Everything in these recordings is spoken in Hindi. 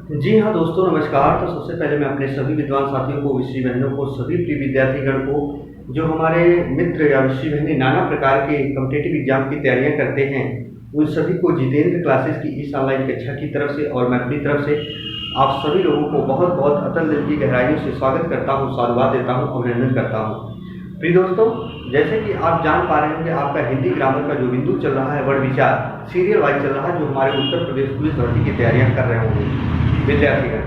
जी हाँ दोस्तों, नमस्कार। तो सबसे पहले मैं अपने सभी विद्वान साथियों को, विषी बहनों को, सभी प्रिय विद्यार्थीगण को, जो हमारे मित्र या विषी बहनें नाना प्रकार के कॉम्पिटिटिव एग्जाम की तैयारियां करते हैं, उन सभी को जितेंद्र क्लासेस की इस ऑनलाइन कक्षा की तरफ से और मैं अपनी तरफ से आप सभी लोगों को बहुत बहुत अतल दिल की गहराइयों से स्वागत करता हूँ, साधुवाद देता हूँ, अभिनंदन करता हूँ। प्रिय दोस्तों, जैसे कि आप जान पा रहे हैं कि आपका हिंदी ग्रामर का जो बिंदु चल रहा है, वर्ड विचार सीरियल वाइज चल रहा है, जो हमारे उत्तर प्रदेश पुलिस भर्ती की तैयारियां कर रहे होंगे विद्यार्थीगण।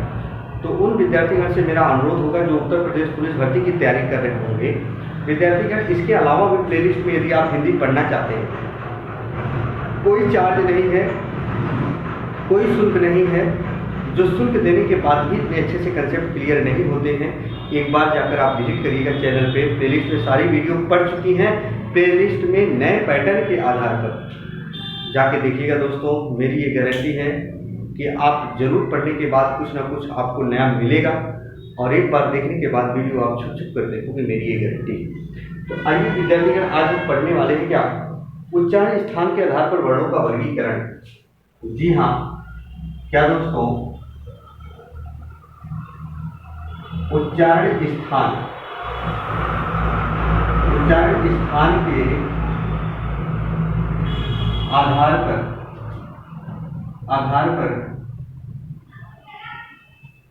तो उन विद्यार्थीगण से मेरा अनुरोध होगा जो उत्तर प्रदेश पुलिस भर्ती की तैयारी कर रहे होंगे विद्यार्थीगण, इसके अलावा भी प्लेलिस्ट में यदि आप हिंदी पढ़ना चाहते हैं, कोई चार्ज नहीं है, कोई शुल्क नहीं है। जो शुल्क देने के बाद भी इतने अच्छे से कंसेप्ट क्लियर नहीं होते हैं, एक बार जाकर आप विजिट करिएगा चैनल पे। प्लेलिस्ट में सारी वीडियो पढ़ चुकी हैं, प्लेलिस्ट में नए पैटर्न के आधार पर जाके देखिएगा दोस्तों। मेरी ये गारंटी है कि आप जरूर पढ़ने के बाद कुछ ना कुछ आपको नया मिलेगा, और एक बार देखने के बाद वीडियो आप छुप छुप कर देखोगे, मेरी ये गारंटी है। तो आइए विद्यार्थीगण, आज हम पढ़ने वाले हैं क्या, उच्चारण स्थान के आधार पर वर्णों का वर्गीकरण। जी हाँ, क्या दोस्तों, उच्चारण स्थान के आधार पर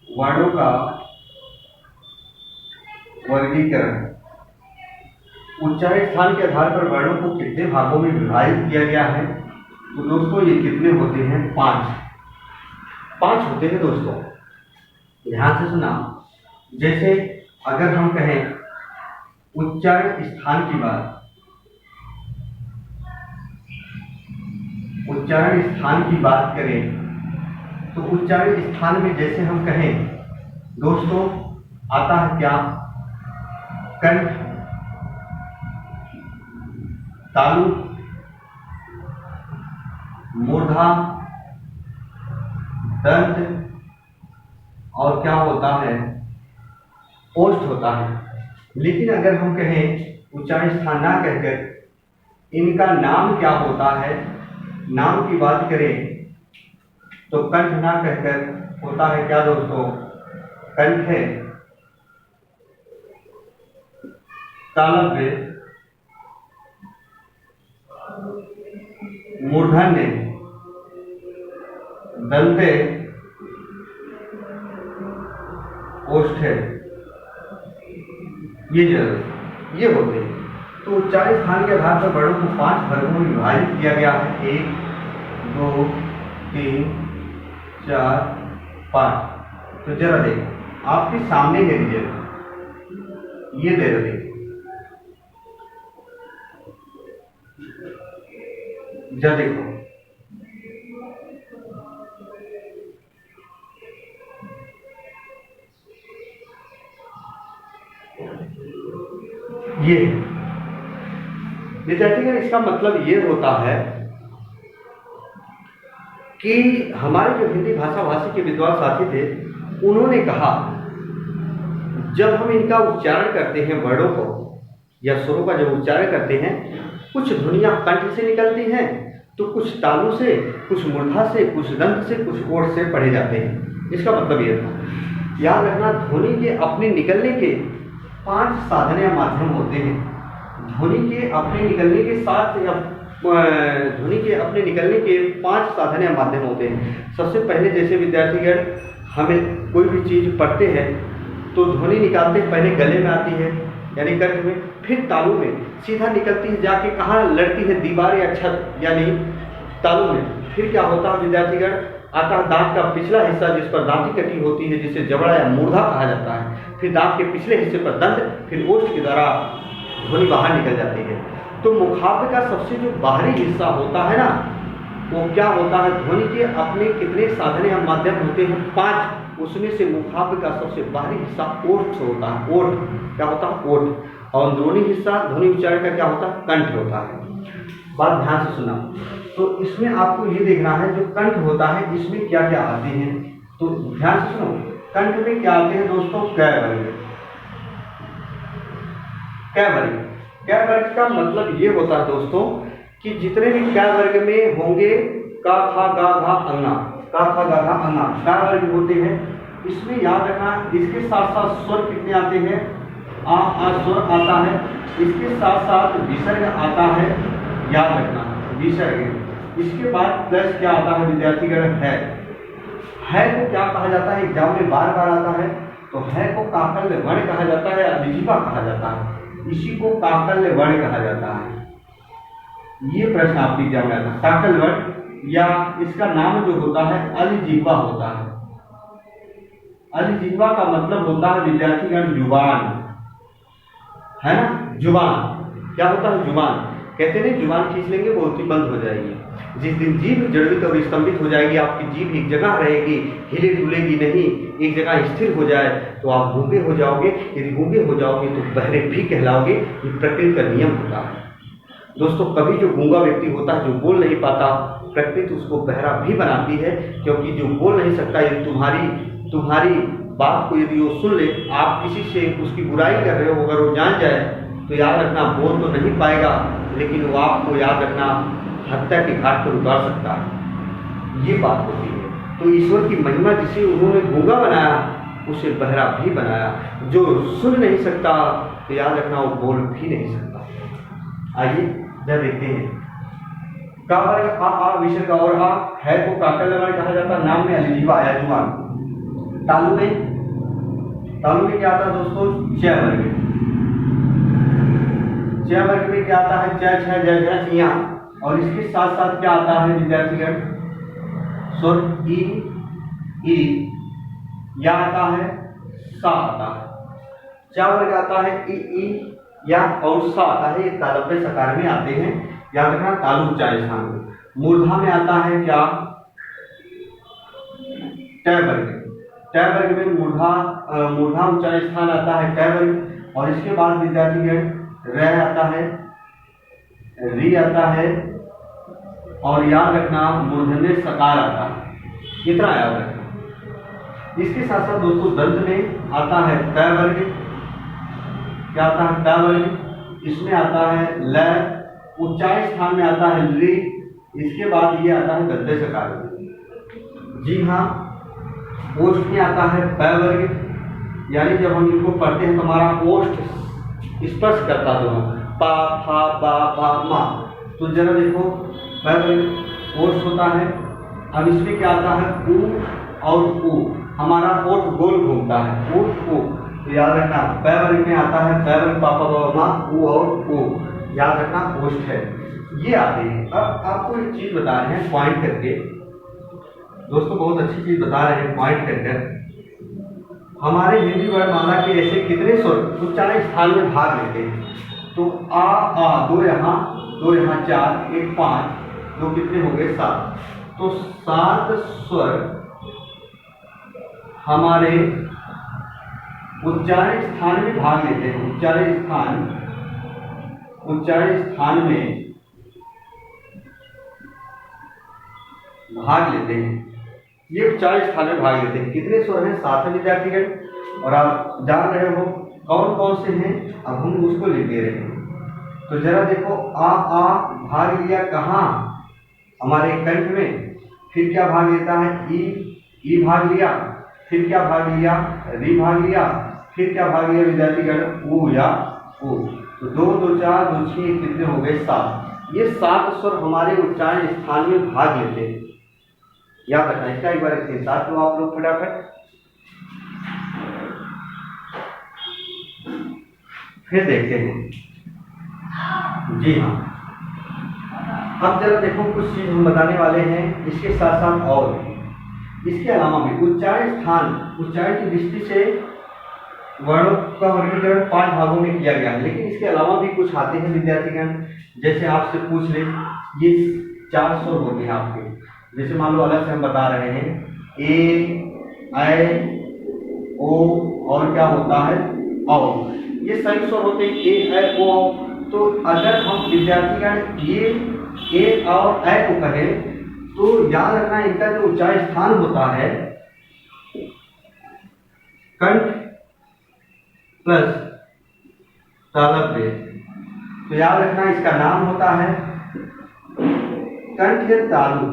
वर्णों का वर्गीकरण। उच्चारण स्थान के आधार पर वर्णों को कितने भागों में विभाजित किया गया है? तो दोस्तों ये कितने होते हैं? 5 होते हैं दोस्तों, ध्यान से सुना। जैसे अगर हम कहें उच्चारण स्थान की बात करें, तो उच्चारण स्थान में जैसे हम कहें दोस्तों, आता है क्या? कंठ, तालु, मूर्धा, दंत, और क्या होता है? ओष्ठ होता है। लेकिन अगर हम कहें उच्चारण स्थान ना कहकर इनका नाम क्या होता है, नाम की बात करें तो कंठ ना कहकर होता है क्या दोस्तों? कंठ है, तालव्य, मूर्धन्य, दंते, ओष्ठ है, ये होते हैं। तो उच्चारण स्थान के आधार पर वर्णों को 5 वर्गों में विभाजित किया गया है। 1, 2, 3, 4, 5। तो जरा देखो, आपके सामने है रिजल्ट, ये दे रहे, जा देखो, ये विद्यार्थीगण, इसका मतलब ये होता है कि हमारे जो हिंदी भाषा भाषी के विद्वान साथी थे, उन्होंने कहा जब हम इनका उच्चारण करते हैं, वर्णों को या स्वरों का जब उच्चारण करते हैं, कुछ ध्वनियां कंठ से निकलती हैं, तो कुछ तालु से, कुछ मूर्धा से, कुछ दंत से, कुछ ओठ से पढ़े जाते हैं। इसका मतलब ये था, याद रखना, ध्वनि के अपने निकलने के 5 साधन या माध्यम होते हैं। ध्वनि के अपने निकलने के 5 साधन या माध्यम होते हैं। सबसे पहले जैसे विद्यार्थीगण, हमें कोई भी चीज पढ़ते हैं तो ध्वनि निकालते हैं, पहले गले में आती है यानी कंठ में, फिर तालु में सीधा निकलती है, जाके कहाँ लड़ती है? दीवार या छत यानी तालु में। फिर क्या होता है विद्यार्थीगण? आता है दांत का पिछला हिस्सा, जिस पर दांती कटी होती है, जिसे जबड़ा या मूर्धा कहा जाता है। फिर दांत के पिछले हिस्से पर दंत, फिर ओष्ठ के द्वारा ध्वनि बाहर निकल जाती है। तो मुखाग्र का सबसे जो बाहरी हिस्सा होता है ना, वो क्या होता है? ध्वनि के अपने कितने साधन या माध्यम होते हैं? 5। उसमें से मुखाग्र का सबसे बाहरी हिस्सा ओठ से होता है। ओठ क्या होता है? ओठ। और अंदरूनी हिस्सा ध्वनि उच्चारण का क्या होता है? कंठ होता है। बात ध्यान से सुना। तो इसमें आपको ये देखना है, जो कंठ होता है इसमें क्या क्या आते हैं, तो ध्यान से सुनो। कंठ में क्या आते हैं दोस्तों? कै वर्ग। कै वर्ग, कै वर्ग का मतलब ये होता है दोस्तों कि जितने भी कै वर्ग में होंगे, का, खा, गा, घा, अंगा, का खा गा घा अंगा का वर्ग होते हैं। इसमें याद रखना इसके साथ साथ स्वर कितने आते हैं, आ स्वर आता है, इसके साथ साथ विसर्ग आता है, याद रखना विसर्ग। इसके बाद प्लस क्या आता है विद्यार्थीगण, है को क्या कहा जाता है, एग्जाम में बार बार आता है, तो है को काकल्य वर्ण कहा जाता है, अधिजीवा कहा जाता है, इसी को काकल्य वर्ण कहा जाता है। ये प्रश्न आपके एग्जाम में आता है, काकल्य वर्ण या इसका नाम जो होता है अधिजीवा होता है। अधिजीवा का मतलब होता है विद्यार्थीगण जुबान, है ना, जुबान क्या होता है, जुबान कहते नहीं जुबान खींच लेंगे बोलती बंद हो जाएगी। जिस दिन जीभ जड़वित और स्तंभित हो जाएगी, आपकी जीभ एक जगह रहेगी, हिले डुलेगी नहीं, एक जगह स्थिर हो जाए तो आप गूंगे हो जाओगे। यदि गूंगे हो जाओगे तो बहरे भी कहलाओगे। ये प्रकृति का नियम होता है दोस्तों। कभी जो गूंगा व्यक्ति होता है, जो बोल नहीं पाता, प्रकृति उसको बहरा भी बनाती है, क्योंकि जो बोल नहीं सकता, यदि तुम्हारी बात को यदि वो सुन ले, आप किसी से उसकी बुराई कर रहे हो, अगर वो जान जाए तो याद रखना बोल तो नहीं पाएगा, लेकिन वो आपको याद रखना हत्या के घाट पर उतार सकता है। ये बात होती है। तो ईश्वर की महिमा, जिसे उन्होंने गूंगा बनाया उसे बहरा भी बनाया। जो सुन नहीं सकता तो याद रखना वो बोल भी नहीं सकता। आइए जब देखते हैं का वर्ग आ विसर्ग और आ है को काकल्य वर्ण कहा जाता है। नाम में अधिजीवा आया जुबान। तालु में क्या आता है दोस्तों, च वर्ग। च वर्ग में क्या आता है, च छ ज झ इया, और इसके साथ साथ क्या आता है विद्यार्थीगण, स्वर ई या आता है, सा आता है। च वर्ग आता है ई या और सा आता है। ये तालव्य सकार में आते हैं, याद रखना तालु उच्चारण स्थान में। मूर्धा में आता है क्या, ट वर्ग। ट वर्ग में मूर्धा उच्चारण स्थान आता है ट वर्ग, और इसके बाद विद्यार्थीगण र आता है, री आता है, और याद रखना मूर्धन्य सकार आता है। इतना याद रखना। इसके साथ साथ दोस्तों दंत में आता है त वर्ग। क्या आता है, त वर्ग। इसमें आता है ल, उच्चारण स्थान में आता है ली, इसके बाद ये आता है दंत सकार। जी हाँ, ओष्ठ में आता है प वर्ग, यानी जब हम इनको पढ़ते हैं तो हमारा ओष्ठ स्पर्श करता दोनों, पा फा बा भा मा। तो जरा देखो प वर्ग ओष्ठ होता है। अब इसमें क्या आता है, ऊ और ऊ, हमारा ओठ गोल घूमता है, ओठ ऊ। तो याद रखना प वर्ग में आता है प वर्ग पापा बाबा माँ, ऊ और ऊ, याद रखना ओष्ठ है। ये आते हैं। अब आपको एक चीज बता रहे हैं पॉइंट करके दोस्तों, बहुत अच्छी चीज बता रहे हैं पॉइंट करके। हमारे हिंदी वर्णमाला के ऐसे कितने स्वर उच्चारण स्थान में भाग लेते हैं, तो आ दो यहाँ चार, एक पाँच, दो कितने हो गए, सात। तो 7 स्वर हमारे उच्चारण स्थान में भाग लेते हैं। उच्चारण स्थान में भाग लेते हैं। ये उच्चारण स्थान में भाग लेते हैं। कितने स्वर हैं, 7 विद्यार्थीगण, और आप जान रहे हो कौन कौन से हैं। अब हम उसको लिख दे रहे हैं। तो जरा देखो, आ भाग लिया कहाँ, हमारे कंठ में। फिर क्या भाग लेता है, ई भाग लिया। फिर क्या भाग लिया, री भाग लिया। फिर क्या भाग लिया विद्यार्थीगण, ऊ या ऊ। तो 2 2 4 2 6 कितने हो गए, 7। ये 7 स्वर हमारे उच्चारण स्थान में भाग लेते हैं। याद रखना, इसका एक बार स्क्रीनशॉट लो आप लोग फटाफट। फिर देखते हैं। जी हाँ, अब जरा देखो कुछ चीज हम बताने वाले हैं इसके साथ साथ, और इसके अलावा भी उच्चारण की दृष्टि से वर्णों का वर्गीकरण 5 भागों में किया गया है। लेकिन इसके अलावा भी कुछ आते हैं विद्यार्थीगण, जैसे आपसे पूछ ले, ये 4 स्वर होते हैं आपके। जैसे मान लो अलग से हम बता रहे हैं, ए, ऐ, ओ, और क्या होता है, औ। ये सही स्वर होते हैं, ए, ऐ, ओ, औ। तो अगर हम विद्यार्थीगण ये ए और ऐ को कहें तो याद रखना इनका जो उच्चारण स्थान होता है कंठ प्लस तालव्य, तो याद रखना इसका नाम होता है कंठ या तालु।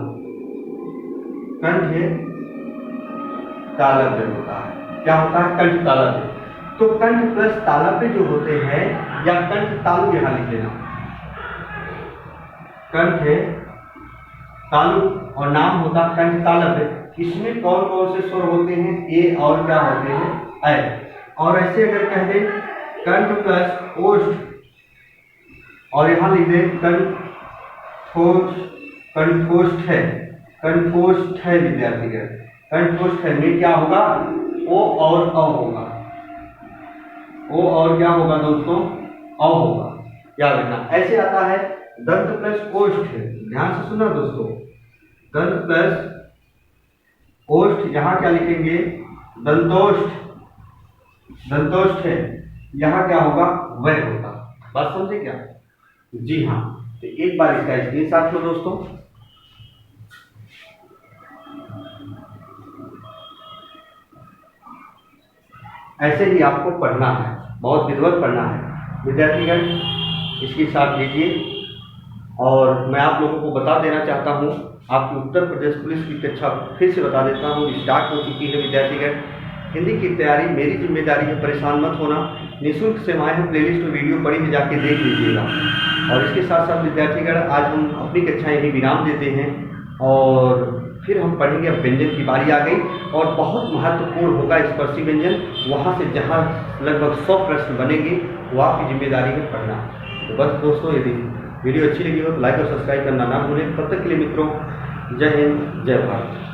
कंठ तालव्य होता है। क्या होता है? कंठ तालव्य। तो कंठ प्लस तालव्य जो होते हैं, या कंठ तालु यहां लिख लेना, कंठ तालु और नाम होता कंठ तालव्य। इसमें कौन कौन से स्वर होते हैं? ए और क्या होते हैं? ऐ। और ऐसे अगर कह दे कंठ प्लस ओष्ठ, और यहां लिख दे कंठोष्ठ है, कंठोष्ठ है विद्यार्थीगण, कंठोष्ठ है में क्या होगा? ओ और अ होगा, ओ और क्या होगा दोस्तों? अ होगा, याद रखना। ऐसे आता है दंत प्लस ओष्ठ, ध्यान से सुनना दोस्तों, दंत प्लस ओष्ठ, यहां क्या लिखेंगे? दंतोष्ठ, दंतोष्ठ है, यहां क्या होगा? वह होगा। बात समझे क्या? जी हाँ। तो एक बार इसका स्क्रीनशॉट लो दोस्तों। ऐसे ही आपको पढ़ना है, बहुत विधिवत पढ़ना है विद्यार्थीगण, इसकी साथ लीजिए। और मैं आप लोगों को बता देना चाहता हूँ, आपकी उत्तर प्रदेश पुलिस की कक्षा फिर से बता देता हूँ, स्टार्ट हो चुकी है विद्यार्थीगण। हिंदी की तैयारी मेरी जिम्मेदारी है, परेशान मत होना। निःशुल्क सेवाएं हैं, प्लेलिस्ट में वीडियो पड़ी है, जाके देख लीजिएगा। और इसके साथ साथ विद्यार्थीगण आज हम अपनी कक्षाएं यही विराम देते हैं, और फिर हम पढ़ेंगे। अब व्यंजन की बारी आ गई, और बहुत महत्वपूर्ण होगा स्पर्शी व्यंजन। वहाँ से जहाँ लगभग 100 प्रश्न बनेंगे, वो आपकी जिम्मेदारी है पढ़ना। तो बस दोस्तों, यदि वीडियो अच्छी लगी हो तो लाइक और सब्सक्राइब करना ना भूलें। तब तक के लिए मित्रों, जय हिंद, जय भारत।